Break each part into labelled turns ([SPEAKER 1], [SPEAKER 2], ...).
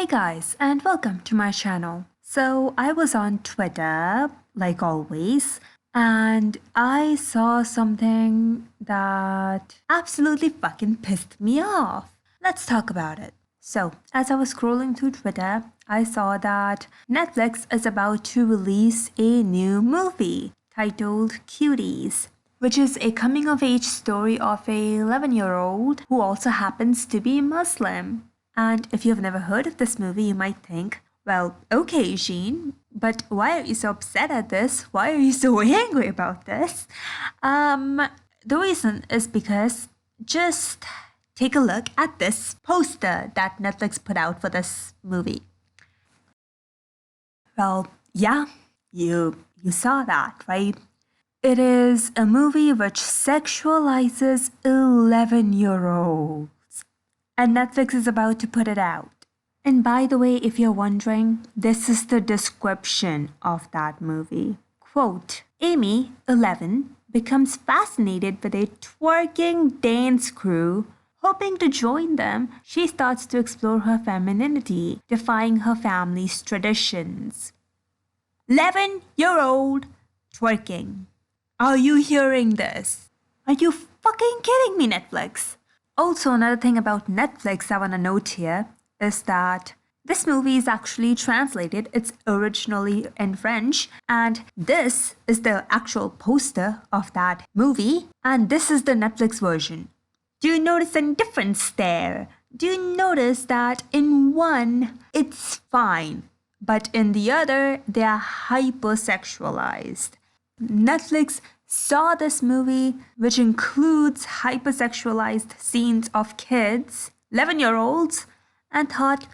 [SPEAKER 1] Hey guys, and welcome to my channel. So I was on Twitter, like always, and I saw something that absolutely fucking pissed me off. Let's talk about it. So, as I was scrolling through Twitter, I saw that Netflix is about to release a new movie titled Cuties, which is a coming-of-age story of a 11-year-old who also happens to be Muslim. And if you've never heard of this movie, you might think, well, okay, Jean, but why are you so upset at this? Why are you so angry about this? The reason is because just take a look at this poster that Netflix put out for this movie. Well, yeah, you saw that, right? It is a movie which sexualizes 11-year-olds. And Netflix is about to put it out. And by the way, if you're wondering, this is the description of that movie. Quote, Amy, 11, becomes fascinated with a twerking dance crew. Hoping to join them, she starts to explore her femininity, defying her family's traditions. 11-year-old twerking. Are you hearing this? Are you fucking kidding me, Netflix? Also, another thing about Netflix I want to note here is that this movie is actually translated. It's originally in French, and this is the actual poster of that movie, and this is the Netflix version. Do you notice any difference there? Do you notice that in one, it's fine, but in the other, they are hypersexualized? Netflix saw this movie, which includes hypersexualized scenes of kids, 11-year-olds, and thought,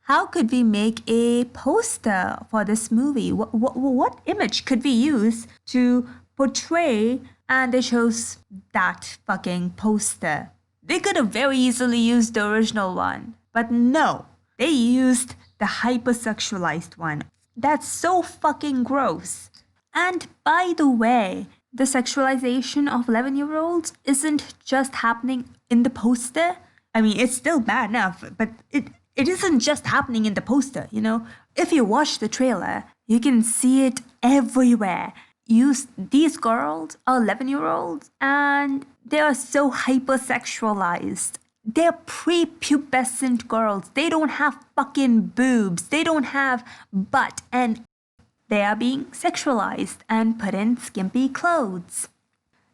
[SPEAKER 1] how could we make a poster for this movie? What image could we use to portray? And they chose that fucking poster. They could have very easily used the original one, but no, they used the hypersexualized one. That's so fucking gross. And by the way, the sexualization of 11-year-olds isn't just happening in the poster. I mean, it's still bad enough, but it isn't just happening in the poster, you know? If you watch the trailer, you can see it everywhere. These girls are 11-year-olds, and they are so hypersexualized. They're prepubescent girls. They don't have fucking boobs. They don't have butt, and they are being sexualized and put in skimpy clothes.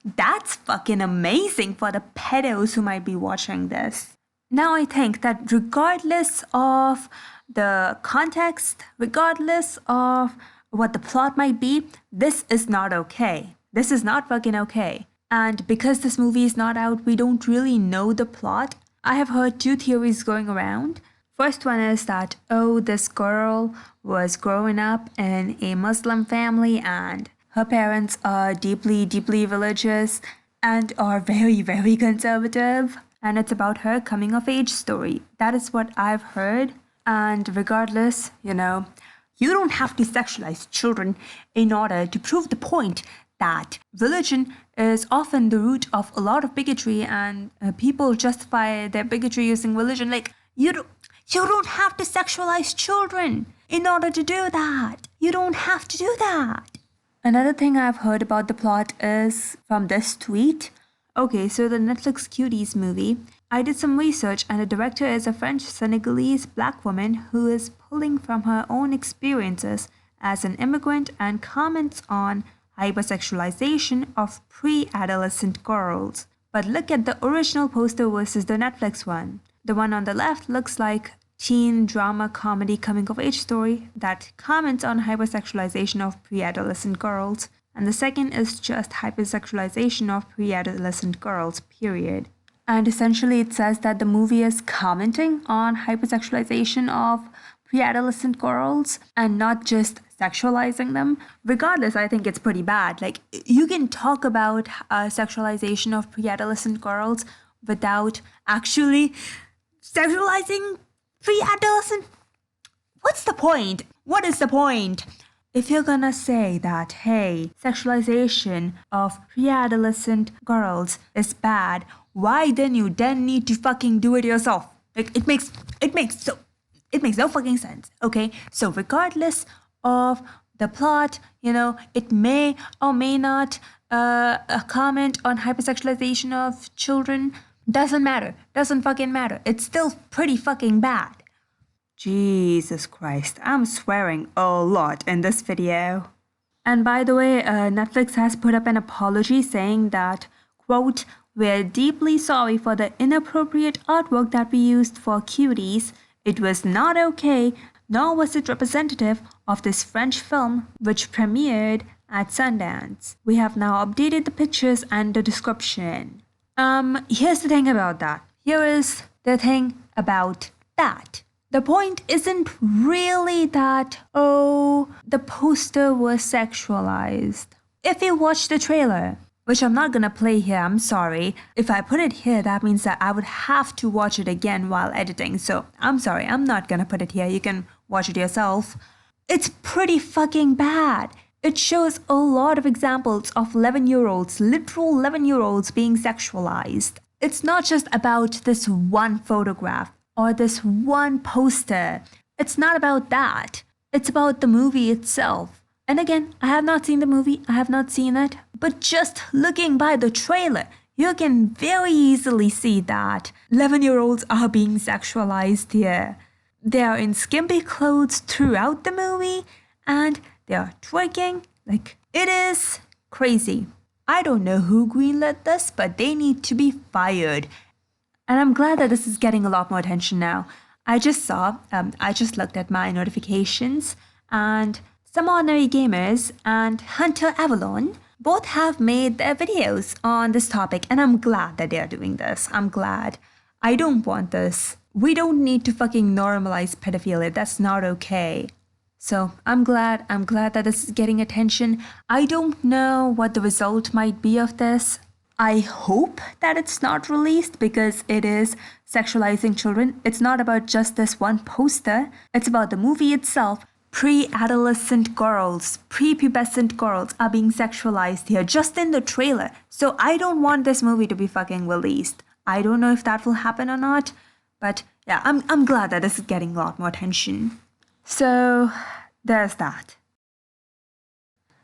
[SPEAKER 1] That's fucking amazing for the pedos who might be watching this. Now I think that regardless of the context, regardless of what the plot might be, this is not okay. This is not fucking okay. And because this movie is not out, we don't really know the plot. I have heard two theories going around. First one is that, this girl was growing up in a Muslim family and her parents are deeply, deeply religious and are very, very conservative. And it's about her coming of age story. That is what I've heard. And regardless, you don't have to sexualize children in order to prove the point that religion is often the root of a lot of bigotry, and people justify their bigotry using religion. Like, you don't have to sexualize children in order to do that. You don't have to do that. Another thing I've heard about the plot is from this tweet. Okay, so the Netflix Cuties movie, I did some research, and the director is a French Senegalese black woman who is pulling from her own experiences as an immigrant and comments on hypersexualization of pre-adolescent girls. But look at the original poster versus the Netflix one. The one on the left looks like teen drama comedy coming of age story that comments on hypersexualization of pre-adolescent girls, and the second is just hypersexualization of pre-adolescent girls, period. And essentially it says that the movie is commenting on hypersexualization of pre-adolescent girls and not just sexualizing them. Regardless, I think it's pretty bad. Like, you can talk about sexualization of pre-adolescent girls without actually sexualizing pre-adolescent. What's the point? What is the point? If you're gonna say that, hey, sexualization of pre-adolescent girls is bad, why then you then need to fucking do it yourself? Like, it makes It makes no fucking sense, okay? So regardless of the plot, it may or may not comment on hypersexualization of children. Doesn't matter. Doesn't fucking matter. It's still pretty fucking bad. Jesus Christ, I'm swearing a lot in this video. And by the way, Netflix has put up an apology saying that, quote, "We're deeply sorry for the inappropriate artwork that we used for Cuties. It was not okay, nor was it representative of this French film which premiered at Sundance. We have now updated the pictures and the description." Here's the thing about that. Here is the thing about that. The point isn't really that, oh, the poster was sexualized. If you watch the trailer, which I'm not gonna play here, I'm sorry. If I put it here, that means that I would have to watch it again while editing. So I'm sorry, I'm not gonna put it here. You can watch it yourself. It's pretty fucking bad. It shows a lot of examples of 11-year-olds, literal 11-year-olds being sexualized. It's not just about this one photograph or this one poster. It's not about that. It's about the movie itself. And again, I have not seen the movie, I have not seen it, but just looking by the trailer, you can very easily see that 11-year-olds are being sexualized here. They are in skimpy clothes throughout the movie, and they are twerking. Like, it is crazy. I don't know who greenlit this, but they need to be fired. And I'm glad that this is getting a lot more attention now. I just looked at my notifications, and Some Ordinary Gamers and Hunter Avalon both have made their videos on this topic, and I'm glad that they are doing this. I'm glad. I don't want this. We don't need to fucking normalize pedophilia. That's not okay. So I'm glad that this is getting attention. I don't know what the result might be of this. I hope that it's not released because it is sexualizing children. It's not about just this one poster. It's about the movie itself. Pre-adolescent girls, prepubescent girls are being sexualized here just in the trailer. So I don't want this movie to be fucking released. I don't know if that will happen or not. But yeah, I'm glad that this is getting a lot more attention. So there's that.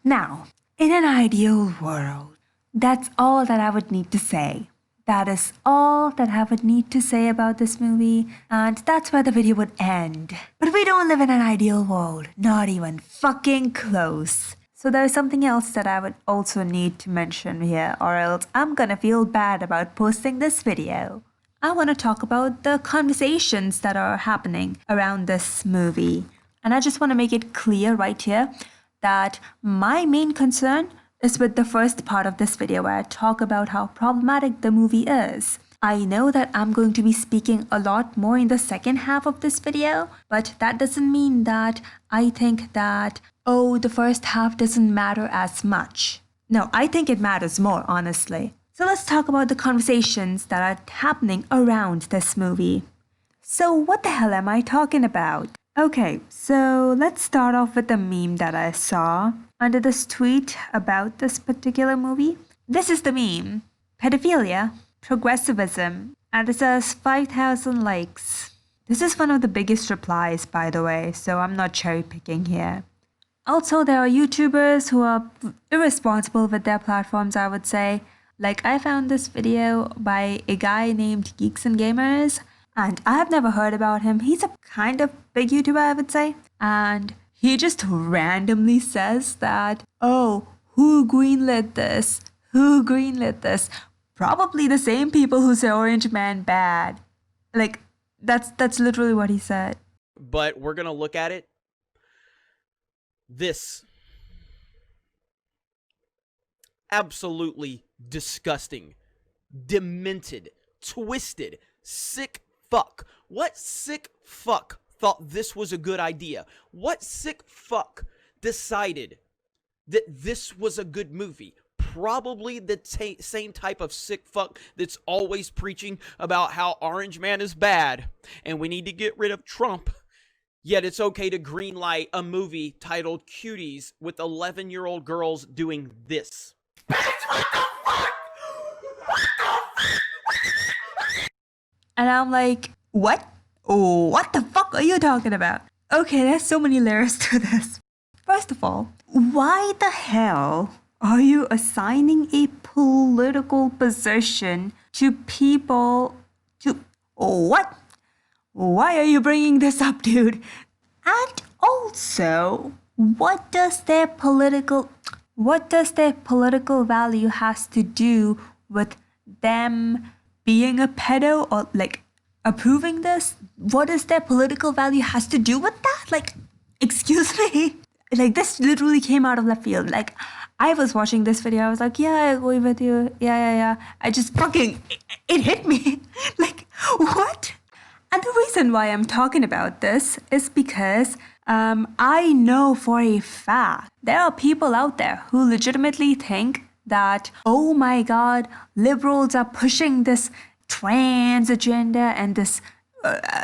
[SPEAKER 1] Now, in an ideal world, that's all that I would need to say. That is all that I would need to say about this movie, and that's where the video would end. But we don't live in an ideal world, not even fucking close. So there's something else that I would also need to mention here, or else I'm gonna feel bad about posting this video. I want to talk about the conversations that are happening around this movie. And I just want to make it clear right here that my main concern is with the first part of this video where I talk about how problematic the movie is. I know that I'm going to be speaking a lot more in the second half of this video, but that doesn't mean that I think that, oh, the first half doesn't matter as much. No, I think it matters more, honestly. So let's talk about the conversations that are happening around this movie. So what the hell am I talking about? Okay, so let's start off with the meme that I saw under this tweet about this particular movie. This is the meme. Pedophilia, progressivism, and it says 5,000 likes. This is one of the biggest replies, by the way, so I'm not cherry picking here. Also, there are YouTubers who are irresponsible with their platforms, I would say. Like, I found this video by a guy named Geeks and Gamers, and I have never heard about him. He's a kind of big YouTuber, I would say. And he just randomly says that, oh, who greenlit this? Who greenlit this? Probably the same people who say Orange Man bad. Like, that's literally what he said.
[SPEAKER 2] But we're gonna look at it. This absolutely disgusting, demented, twisted, sick fuck. What sick fuck thought this was a good idea? What sick fuck decided that this was a good movie? Probably the same type of sick fuck that's always preaching about how Orange Man is bad and we need to get rid of Trump. Yet it's okay to greenlight a movie titled Cuties with 11-year-old girls doing this.
[SPEAKER 1] And I'm like, what? Oh, what the fuck fuck are you talking about? Okay, there's so many layers to this. First of all, why the hell are you assigning a political position to people to what? Why are you bringing this up, dude? And also, what does their political value has to do with them being a pedo or like approving this? What does their political value has to do with that? Like, excuse me? Like, this literally came out of left field. Like, I was watching this video, I was like, yeah, I agree with you. Yeah. I just fucking, it hit me. Like, what? And the reason why I'm talking about this is because I know for a fact there are people out there who legitimately think that, oh my god, liberals are pushing this trans agenda and this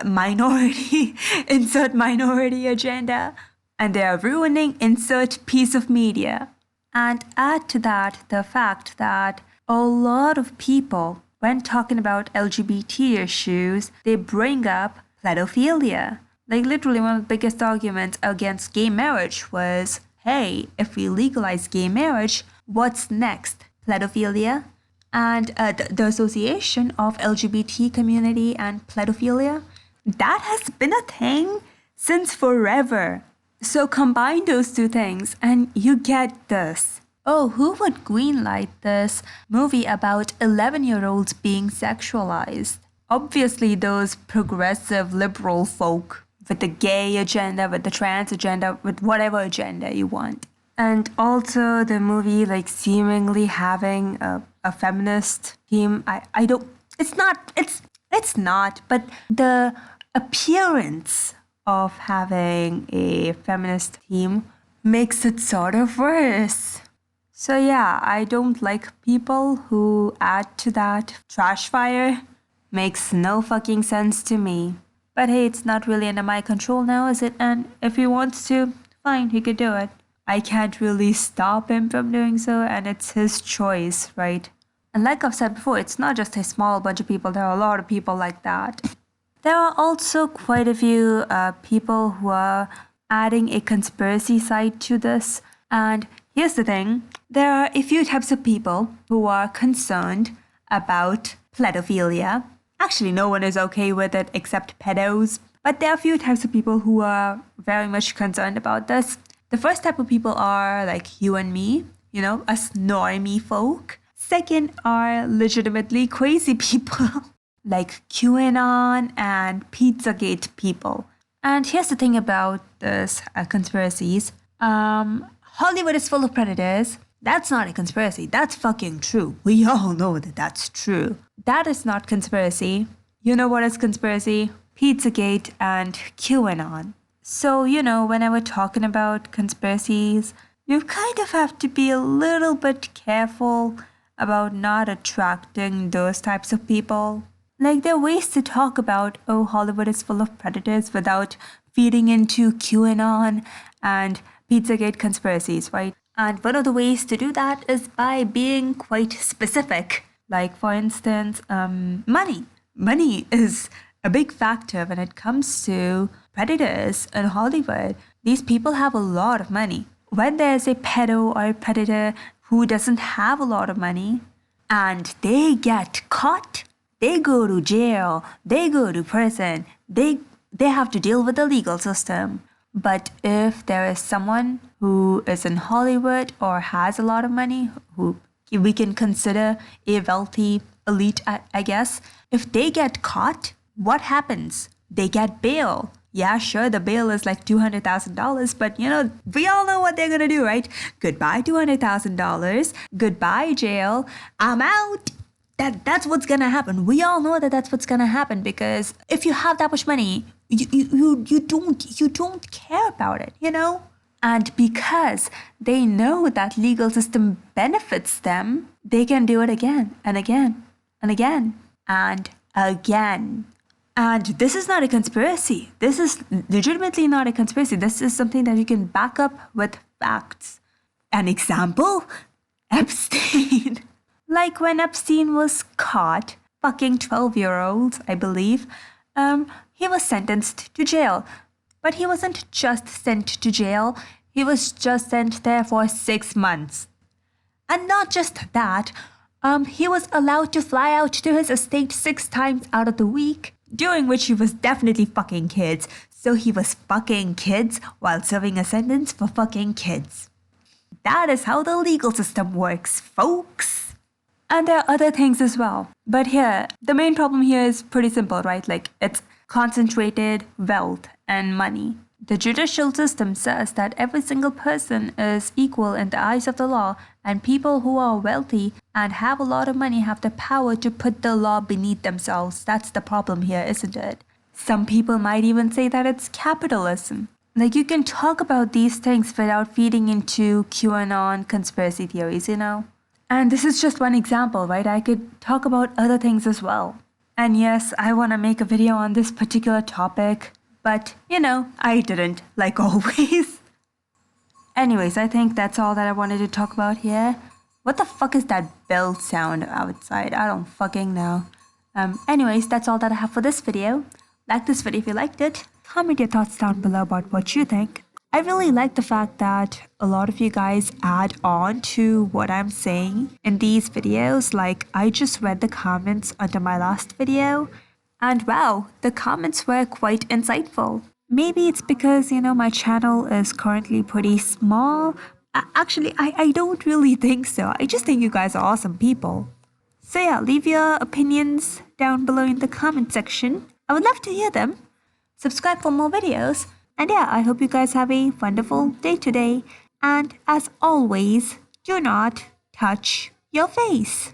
[SPEAKER 1] minority, insert minority agenda, and they are ruining insert piece of media. And add to that the fact that a lot of people, when talking about LGBT issues, they bring up pedophilia. Like, literally one of the biggest arguments against gay marriage was, hey, if we legalize gay marriage, what's next? Pedophilia? And the association of LGBT community and pedophilia, that has been a thing since forever. So combine those two things and you get this. Oh, who would greenlight this movie about 11-year-olds being sexualized? Obviously those progressive liberal folk with the gay agenda, with the trans agenda, with whatever agenda you want. And also the movie like seemingly having a feminist theme. I don't, it's not, but the appearance of having a feminist theme makes it sort of worse. So yeah, I don't like people who add to that trash fire. Makes no fucking sense to me. But hey, it's not really under my control now, is it? And if he wants to, fine, he could do it. I can't really stop him from doing so, and it's his choice, right? And like I've said before, it's not just a small bunch of people, there are a lot of people like that. There are also quite a few people who are adding a conspiracy side to this. And here's the thing, there are a few types of people who are concerned about pedophilia. Actually, no one is okay with it except pedos. But there are a few types of people who are very much concerned about this. The first type of people are like you and me, you know, us normie folk. Second are legitimately crazy people like QAnon and Pizzagate people. And here's the thing about this conspiracies. Hollywood is full of predators. That's not a conspiracy. That's fucking true. We all know that that's true. That is not conspiracy. You know what is conspiracy? Pizzagate and QAnon. So, you know, whenever we're talking about conspiracies, you kind of have to be a little bit careful about not attracting those types of people. Like, there are ways to talk about, oh, Hollywood is full of predators without feeding into QAnon and Pizzagate conspiracies, right? And one of the ways to do that is by being quite specific. Like, for instance, money. Money is a big factor when it comes to predators in Hollywood. These people have a lot of money. When there's a pedo or a predator who doesn't have a lot of money and they get caught, they go to jail, they go to prison, they have to deal with the legal system. But if there is someone who is in Hollywood or has a lot of money, who we can consider a wealthy elite, I guess, if they get caught, what happens? They get bail. Yeah, sure, the bail is like $200,000, but you know, we all know what they're gonna do, right? Goodbye $200,000, goodbye jail, I'm out. That's what's gonna happen. We all know that that's what's gonna happen, because if you have that much money, you don't care about it, you know? And because they know that legal system benefits them, they can do it again and again and again and again. And this is not a conspiracy. This is legitimately not a conspiracy. This is something that you can back up with facts. An example? Epstein. Like when Epstein was caught fucking 12-year-olds, I believe, he was sentenced to jail. But he wasn't just sent to jail, he was just sent there for 6 months. And not just that, he was allowed to fly out to his estate 6 times out of the week, during which he was definitely fucking kids. So he was fucking kids while serving a sentence for fucking kids. That is how the legal system works, folks. And there are other things as well. But here, the main problem here is pretty simple, right? Like, it's concentrated wealth and money. The judicial system says that every single person is equal in the eyes of the law, and people who are wealthy and have a lot of money have the power to put the law beneath themselves. That's the problem here, isn't it? Some people might even say that it's capitalism. Like, you can talk about these things without feeding into QAnon conspiracy theories, you know? And this is just one example, right? I could talk about other things as well. And yes, I want to make a video on this particular topic, but, you know, I didn't, like always. Anyways, I think that's all that I wanted to talk about here. What the fuck is that bell sound outside? I don't fucking know. Anyways, that's all that I have for this video. Like this video if you liked it. Comment your thoughts down below about what you think. I really like the fact that a lot of you guys add on to what I'm saying in these videos. Like, I just read the comments under my last video, and wow, the comments were quite insightful. Maybe it's because, you know, my channel is currently pretty small. Actually, I don't really think so. I just think you guys are awesome people. So yeah, leave your opinions down below in the comment section. I would love to hear them. Subscribe for more videos. And yeah, I hope you guys have a wonderful day today. And as always, do not touch your face.